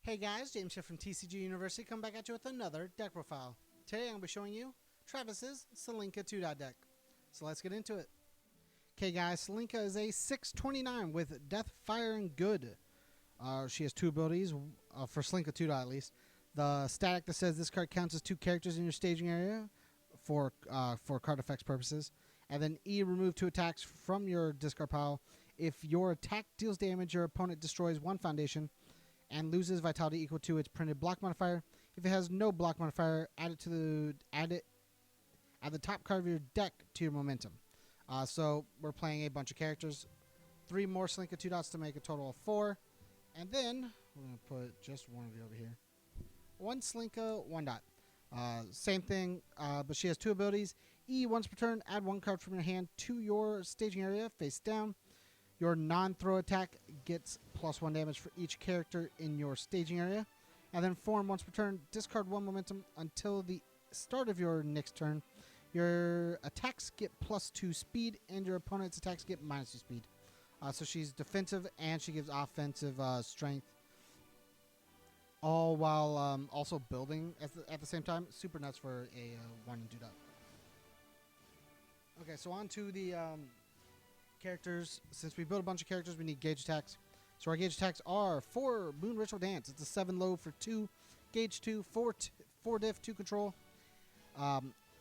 Hey guys, James here from TCGU University, coming back at you with another deck profile. Today I'm going to be showing you Travis's Celinka 2 deck. So let's get into it. Okay guys, Celinka is a 629 with Death, Fire, and Good. She has two abilities, for Celinka 2 at least. The static that says this card counts as two characters in your staging area for card effects purposes. And then E, remove two attacks from your discard pile. If your attack deals damage, your opponent destroys one foundation and loses vitality equal to its printed block modifier. If it has no block modifier, add the top card of your deck to your momentum. So we're playing a bunch of characters, 3 more Celinka 2 dots to make a total of 4, and then we're gonna put just one of you over here. 1 Celinka 1 dot. Same thing, but she has 2 abilities. E, once per turn, add 1 card from your hand to your staging area face down. Your non-throw attack gets +1 damage for each character in your staging area. And then form once per turn, discard 1 momentum until the start of your next turn. Your attacks get +2 speed, and your opponent's attacks get -2 speed. So she's defensive, and she gives offensive strength, all while also building at the same time. Super nuts for a 1 and 2 dot. Okay, so on to the characters. Since we built a bunch of characters, we need gauge attacks. So our gauge attacks are 4 Moon Ritual Dance. It's a 7 low for 2 gauge, 2 4 diff, 2 control.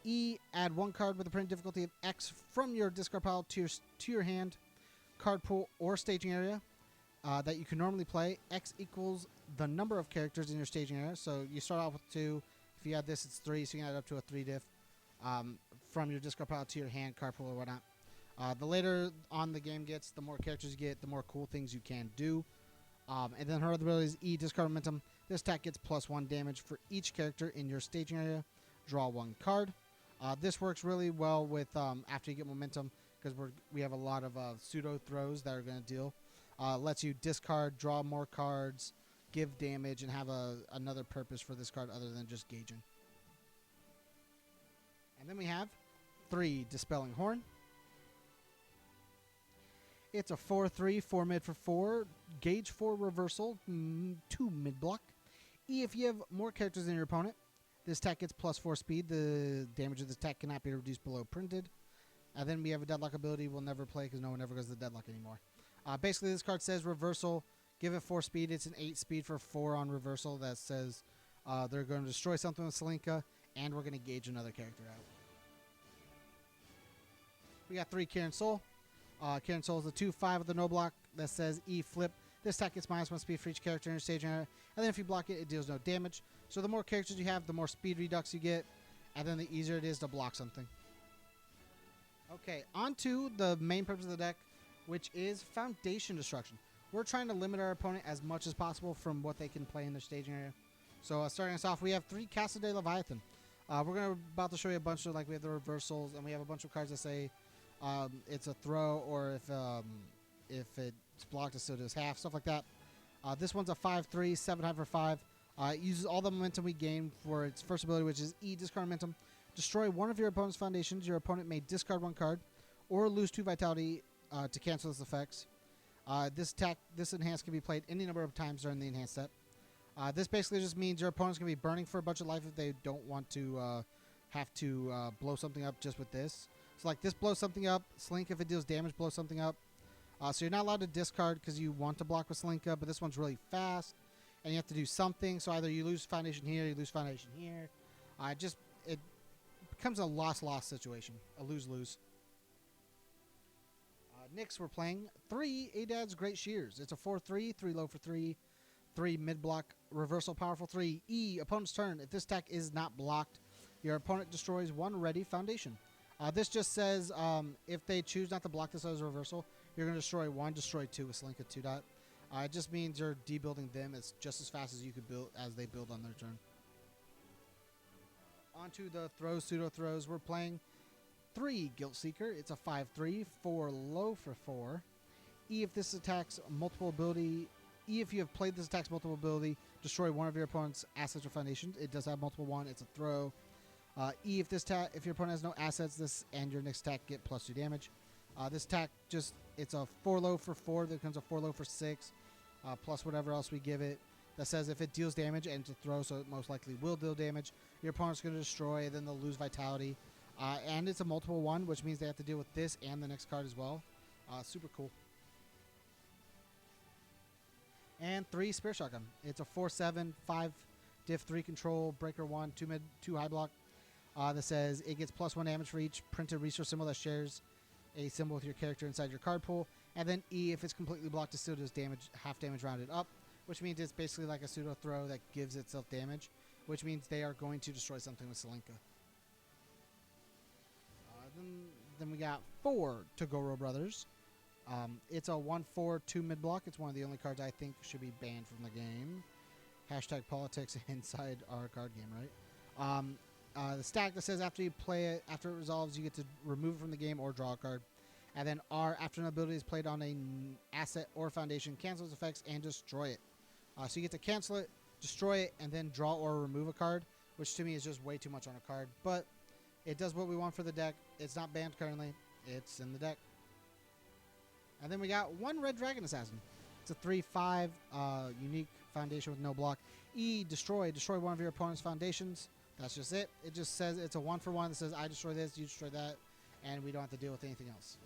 E, add 1 card with a print difficulty of X from your discard pile to your hand, card pool, or staging area that you can normally play. X equals the number of characters in your staging area. So you start off with 2. If you add this, it's 3. So you can add up to a 3 diff from your discard pile to your hand, card pool, or whatnot. The later on the game gets, the more characters you get, the more cool things you can do. And then her other ability is E, discard momentum. This attack gets +1 damage for each character in your staging area. Draw 1 card. This works really well with after you get momentum, because we have a lot of pseudo throws that are going to deal. Lets you discard, draw more cards, give damage, and have another purpose for this card other than just gauging. And then we have 3 Dispelling Horn. It's a 4/3, 4 mid for 4, gauge 4 reversal, 2 mid block. E, if you have more characters than your opponent, this attack gets +4 speed. The damage of this attack cannot be reduced below printed. And then we have a deadlock ability we'll never play because no one ever goes to deadlock anymore. Basically, this card says reversal, give it 4 speed. It's an 8 speed for 4 on reversal that says they're going to destroy something with Celinka, and we're going to gauge another character out. We got 3 Karen Soul. Karen Soul is a 2/5 with the no block that says E, flip. This attack gets -1 speed for each character in your staging area, and then if you block it, it deals no damage. So the more characters you have, the more speed redux you get, and then the easier it is to block something. Okay, on to the main purpose of the deck, which is Foundation Destruction. We're trying to limit our opponent as much as possible from what they can play in their staging area. So starting us off, we have 3 Castle de Leviathan. We're about to show you a bunch of, we have the reversals, and we have a bunch of cards that say it's a throw, or if it's blocked, it still does half, stuff like that. This one's a 5/3, 7 for 5. It uses all the momentum we gain for its first ability, which is E, discard momentum. Destroy one of your opponent's foundations. Your opponent may discard 1 card or lose 2 vitality to cancel its effects. This enhance can be played any number of times during the enhanced step. This basically just means your opponent's going to be burning for a bunch of life if they don't want to have to blow something up just with this. So like this blows something up. Celinka, if it deals damage, blows something up. So you're not allowed to discard because you want to block with Celinka, but this one's really fast, and you have to do something. So either you lose foundation here, you lose foundation here. It becomes a loss-loss situation, a lose-lose. Next, we're playing 3 Adad's Great Shears. It's a 4/3, 3 low for 3, 3 mid block, reversal powerful 3. E, opponent's turn. If this attack is not blocked, your opponent destroys 1 ready foundation. This just says if they choose not to block this as a reversal, you're going to destroy 1, destroy 2 with Celinka 2 dot. It just means you're debuilding them as just as fast as you could build as they build on their turn. Onto the throws, pseudo throws. We're playing 3 Guilt Seeker. It's a 5/3, 4 low for 4. E, if this attacks multiple ability. E, if you have played this attack's multiple ability, destroy 1 of your opponent's assets or foundations. It does have multiple 1. It's a throw. E, if your opponent has no assets, this and your next attack get +2 damage. This attack it's a 4 low for 4 that becomes a 4 low for 6, plus whatever else we give it. that says if it deals damage and it's a throw, so it most likely will deal damage, your opponent's going to destroy, then they'll lose vitality. And it's a multiple one, which means they have to deal with this and the next card as well. Super cool. And 3 Spear Shotgun. It's a 4/7, 5 diff, 3 control, breaker 1, 2 mid, 2 high block. That says it gets +1 damage for each printed resource symbol that shares a symbol with your character inside your card pool. And then E, if it's completely blocked, it still does damage, half damage rounded up, which means it's basically like a pseudo throw that gives itself damage, which means they are going to destroy something with Celinka. Then we got 4 Togoro Brothers. It's a 1/4/2 mid block. It's one of the only cards I think should be banned from the game. Hashtag politics inside our card game, right? The stack that says after you play it, after it resolves, you get to remove it from the game or draw a card. And then R, after an ability is played on an asset or foundation, cancel its effects and destroy it. So you get to cancel it, destroy it, and then draw or remove a card, which to me is just way too much on a card. But it does what we want for the deck. It's not banned currently. It's in the deck. And then we got 1 Red Dragon Assassin. It's a 3/5 unique foundation with no block. E, destroy. Destroy one of your opponent's foundations. That's just it. It just says it's a 1-for-1 that says I destroy this, you destroy that, and we don't have to deal with anything else.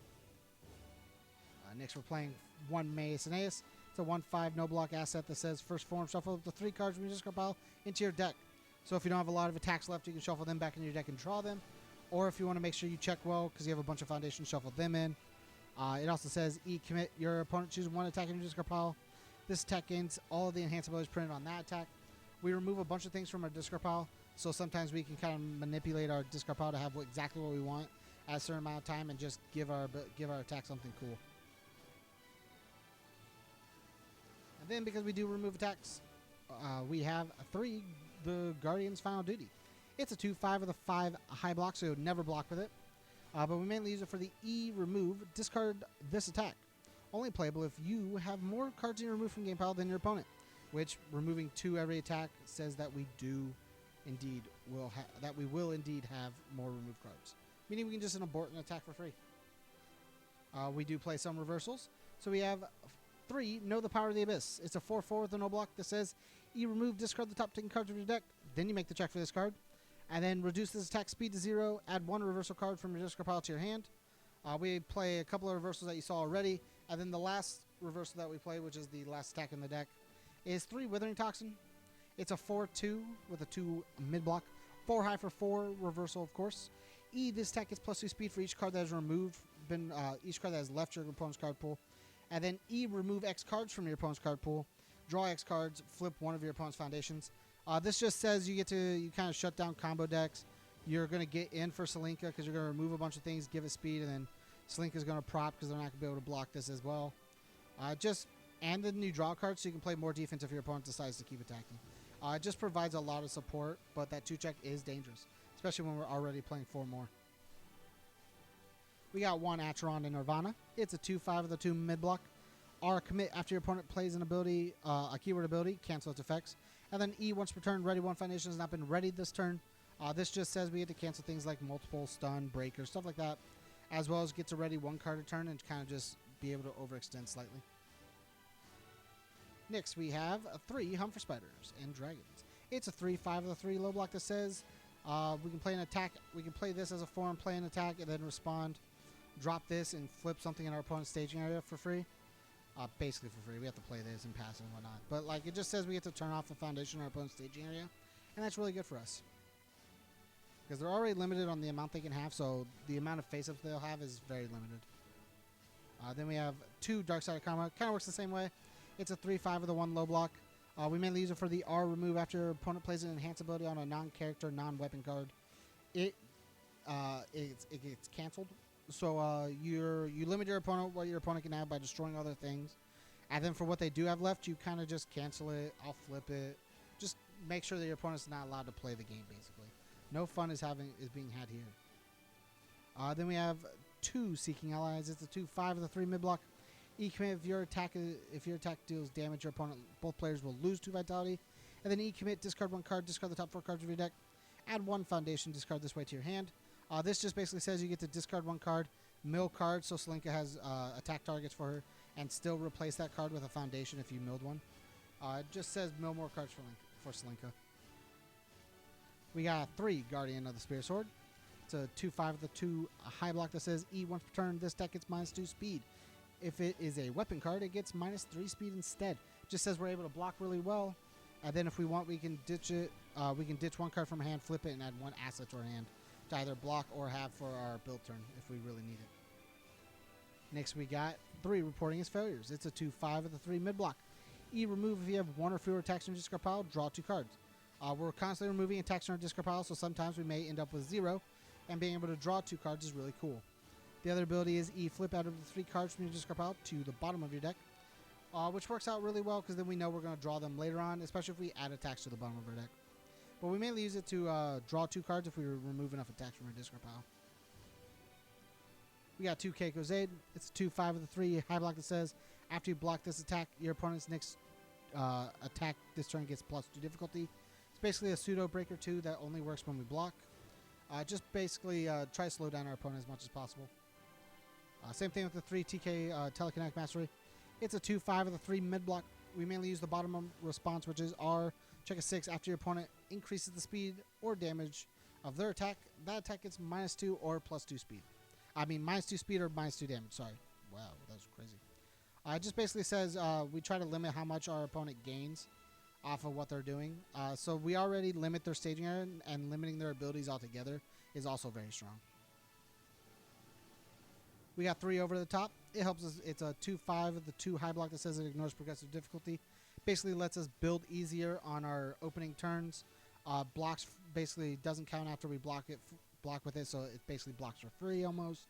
Next we're playing 1 Mace Aeneas. It's a 1/5 no block asset that says first form, shuffle up to 3 cards from your discard pile into your deck. So if you don't have a lot of attacks left, you can shuffle them back into your deck and draw them. Or if you want to make sure you check well because you have a bunch of foundations, shuffle them in. It also says E, commit. Your opponent chooses 1 attack in your discard pile. This attack gains all of the enhanced abilities printed on that attack. We remove a bunch of things from our discard pile, so sometimes we can kind of manipulate our discard pile to have exactly what we want at a certain amount of time and just give our attack something cool. And then because we do remove attacks, we have 3, the Guardian's Final Duty. It's a 2/5 with a 5 high block, so it would never block with it. But we mainly use it for the E, remove, discard this attack. Only playable if you have more cards you remove from game pile than your opponent, which removing 2 every attack says that we will indeed have more removed cards, meaning we can just abort an attack for free. We do play some reversals, so we have 3 Know the Power of the Abyss. It's a 4/4 with a no block that says E, remove, discard the top 10 cards of your deck, then you make the check for this card, and then reduce this attack speed to 0, add 1 reversal card from your discard pile to your hand. We play a couple of reversals that you saw already, and then the last reversal that we play, which is the last attack in the deck, is 3 Withering Toxin. It's a 4/2 with a 2 mid block, 4 high for 4 reversal, of course. E, this attack gets +2 speed for each card that is removed, each card that has left your opponent's card pool. And then E, remove X cards from your opponent's card pool, draw X cards, flip one of your opponent's foundations. This just says you kind of shut down combo decks. You're going to get in for Celinka because you're going to remove a bunch of things, give it speed, and then Celinka's going to prop because they're not going to be able to block this as well. And then you draw cards so you can play more defense if your opponent decides to keep attacking. It just provides a lot of support, but that 2 check is dangerous, especially when we're already playing 4 more. We got 1 Acheron and Nirvana. It's a 2/5 with a 2 mid block. R, commit. After your opponent plays an ability, a keyword ability, cancel its effects. And then E, once per turn, ready 1 foundation has not been readied this turn. This just says we get to cancel things like multiple stun, breakers, stuff like that, as well as get to ready 1 card a turn and kind of just be able to overextend slightly. Next, we have 3 Humphrey Spiders and Dragons. It's a 3/5 with a 3 low block that says we can play an attack. We can play this as a form, play an attack, and then respond. Drop this and flip something in our opponent's staging area for free. Basically for free. We have to play this and pass and whatnot. But like it just says we get to turn off a foundation in our opponent's staging area, and that's really good for us because they're already limited on the amount they can have. So the amount of face-ups they'll have is very limited. Then we have 2 Dark Side of Karma. Kind of works the same way. It's a 3/5 with a 1 low block. We mainly use it for the R, remove after your opponent plays an enhance ability on a non-character, non-weapon card. It gets canceled. So you limit your opponent what your opponent can have by destroying other things, and then for what they do have left, you kind of just cancel it. I'll flip it. Just make sure that your opponent's not allowed to play the game. Basically, no fun is being had here. Then we have 2 Seeking Allies. It's a 2/5 with a 3 mid block. E, commit. If your attack deals damage, your opponent, both players will lose 2 vitality. And then E, commit. Discard 1 card. Discard the top 4 cards of your deck. Add 1 foundation. Discard this way to your hand. This just basically says you get to discard 1 card, mill card, so Celinka has attack targets for her, and still replace that card with a foundation if you milled one. It just says no more cards for Celinka. We got 3 Guardian of the Spirit Sword. It's a 2/5 with a 2 high block that says E once per turn. This deck gets -2 speed. If it is a weapon card, it gets -3 speed instead. Just says we're able to block really well. And then if we want, we can ditch it. We can ditch 1 card from our hand, flip it, and add 1 asset to our hand to either block or have for our build turn if we really need it. Next, we got 3 reporting as failures. It's a 2/5 with a 3 mid block. E remove if you have 1 or fewer attacks in your discard pile. Draw 2 cards. We're constantly removing attacks in our discard pile, so sometimes we may end up with 0. And being able to draw 2 cards is really cool. The other ability is E flip out of the 3 cards from your discard pile to the bottom of your deck, which works out really well because then we know we're going to draw them later on, especially if we add attacks to the bottom of our deck. But we mainly use it to draw 2 cards if we remove enough attacks from our discard pile. We got 2 Keiko's Aid. It's a 2/5 with a 3 high block that says after you block this attack, your opponent's next attack this turn gets +2 difficulty. It's basically a pseudo breaker 2 that only works when we block. Just basically try to slow down our opponent as much as possible. Same thing with the 3 TK Telekinetic Mastery. It's a 2/5 with a 3 mid block. We mainly use the bottom response, which is R. Check a 6 after your opponent increases the speed or damage of their attack. That attack gets -2 or +2 speed. I mean -2 speed or -2 damage. Sorry. Wow, that was crazy. It just basically says we try to limit how much our opponent gains off of what they're doing. So we already limit their staging area, and limiting their abilities altogether is also very strong. We got 3 over the top. It helps us. It's a 2/5 with the 2 high block that says it ignores progressive difficulty. Basically lets us build easier on our opening turns. Blocks basically doesn't count after we block with it, so it basically blocks for free almost.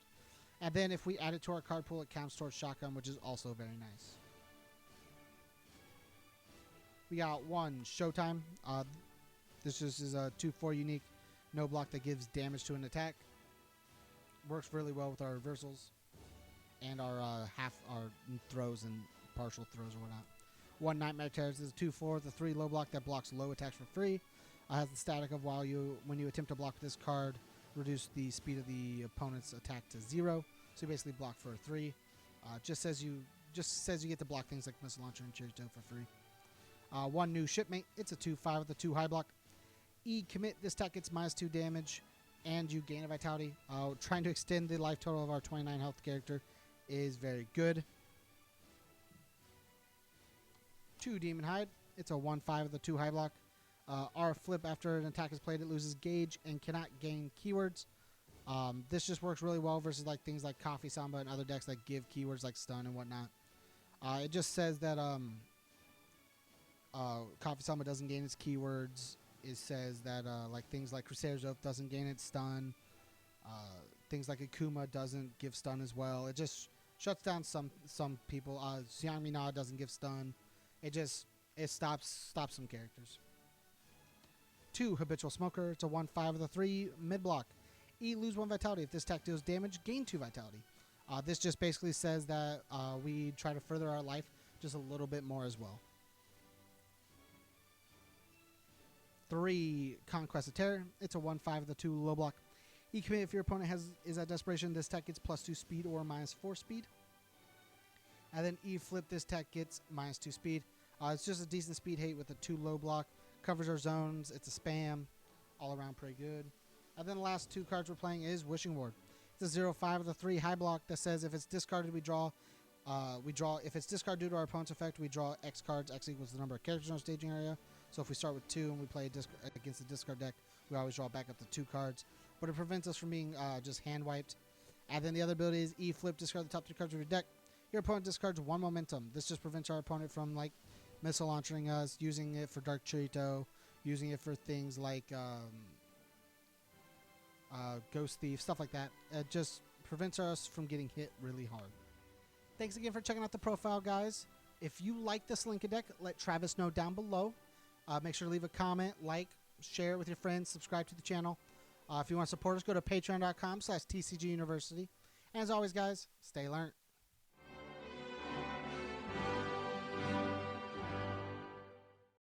And then if we add it to our card pool, it counts towards shotgun, which is also very nice. We got 1 Showtime. This just is a 2/4 unique no block that gives damage to an attack. Works really well with our reversals and our our throws and partial throws or whatnot. 1 Nightmare Terrors is a 2/4 with a 3 low block that blocks low attacks for free. Has the static of when you attempt to block with this card, reduce the speed of the opponent's attack to 0. So you basically block for a 3. Just says you get to block things like Missile Launcher and Chirito for free. 1 New Shipmate. It's a 2/5 with a 2 high block. E commit. This attack gets -2 damage, and you gain a vitality. Trying to extend the life total of our 29 health character is very good. 2 Demon Hide. It's a 1/5 with a 2 high block. R flip after an attack is played, it loses gauge and cannot gain keywords. This just works really well versus like things like Coffee Samba and other decks that give keywords like stun and whatnot. It just says that Coffee Samba doesn't gain its keywords. It says that like things like Crusader's Oath doesn't gain its stun. Things like Akuma doesn't give stun as well. It just shuts down some people. Xiang Mina doesn't give stun. It stops some characters. 2 Habitual Smoker. It's a 1/5 with a 3 mid block. E lose 1 vitality. If this attack deals damage, gain 2 vitality. This just basically says that we try to further our life just a little bit more as well. 3 Conquest of Terror. It's a 1/5 with a 2 low block. E commit if your opponent is at desperation. This attack gets +2 speed or -4 speed. And then E flip. This attack gets -2 speed. It's just a decent speed hate with a 2 low block. Covers our zones. It's a spam. All around pretty good. And then the last 2 cards we're playing is Wishing Ward. It's a 0/5 with a 3 high block that says if it's discarded, we draw. If it's discarded due to our opponent's effect, we draw X cards. X equals the number of characters in our staging area. So if we start with 2 and we play against the discard deck, we always draw back up to 2 cards. But it prevents us from being just hand wiped. And then the other ability is E flip. Discard the top 3 cards of your deck. Your opponent discards 1 momentum. This just prevents our opponent from like missile launching us, using it for Dark Chirito, using it for things like Ghost Thief, stuff like that. It just prevents us from getting hit really hard. Thanks again for checking out the profile, guys. If you like this Celinka deck, let Travis know down below. Make sure to leave a comment, like, share it with your friends, subscribe to the channel. If you want to support us, go to patreon.com/TCGU University. And as always, guys, stay learned.